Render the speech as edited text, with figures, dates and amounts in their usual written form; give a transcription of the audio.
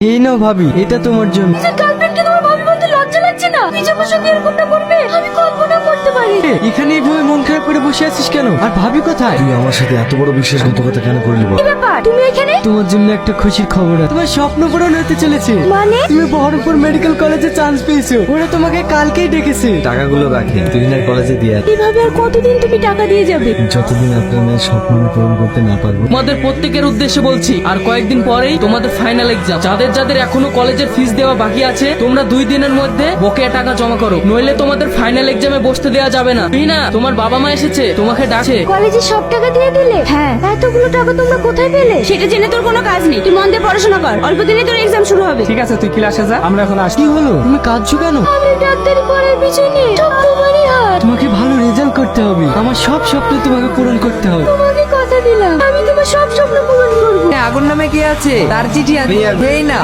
এই নাও ভাবি, এটা তোমার জন্য। নিজের গার্লফ্রেন্ডকে তোমার ভাবি বলতে লজ্জা লাগছে না? তুই যে আমার সঙ্গে এরকমটা করবে আমি কল্পনা করতে পারি। এখানে এইভাবে মন খারাপ করে বসে আছিস কেন? আর ভাবি কোথায়? তুই আমার সাথে এত বড় বিশ্বাসঘাতকতা কেন করলি বল? কি ব্যাপার তুমি এখানে? তোমার জন্য একটা খুশির খবর আছে। তোমার স্বপ্ন পূরণ হতে চলেছে। মানে? তুমি বহরমপুর মেডিকেল কলেজে চান্স পেয়েছো। ওরা তোমাকে কালকেই ডেকেছে। টাকাগুলো রাখেন, তুহিনের কলেজে দিয়ে আসি। এভাবে আর কতদিন তুমি টাকা দিয়ে যাবে? যতদিন আপনার মেয়ের স্বপ্ন আমি পূরণ করতে না পারবো। তোমাদের প্রত্যেকের উদ্দেশ্যে বলছি, আর কয়েকদিন পরেই তোমাদের ফাইনাল এক্সাম। যাদের যাদের এখনো কলেজের ফিস দেওয়া বাকি আছে, তোমরা 2 দিনের মধ্যে বকেয়া টাকা জমা করো, নইলে তোমাদের ফাইনাল এক্সামে বসতে দেওয়া যাবে না। তুই না, তোমার বাবা মা এসেছে, তোমাকে ডাকছে। কলেজে সব টাকা দিয়ে দিলে? হ্যাঁ। এতগুলো টাকা তোমরা কোথায় পেলে? সেটা জেনে তোর কোনো কাজ নেই। তুই মন দিয়ে পড়াশোনা কর, অল্প দিনে তোর এক্সাম শুরু হবে। ঠিক আছে, তুই ক্লাসে যা, আমরা এখন আসি। কি হলো? তুমি কাঁদছো কেন? আমি ডাক্তারি পড়ার পিছনে সব তোমারই হাত। তোমাকে ভালো রেজাল্ট করতে হবে। আমার সব স্বপ্ন তোমাকে পূরণ করতে হবে। তোমাকে কথা দিলাম আমি তোমার সব স্বপ্ন পূরণ করবো। আগুন নামে কি আছে? তার চিঠি আছে, এই না।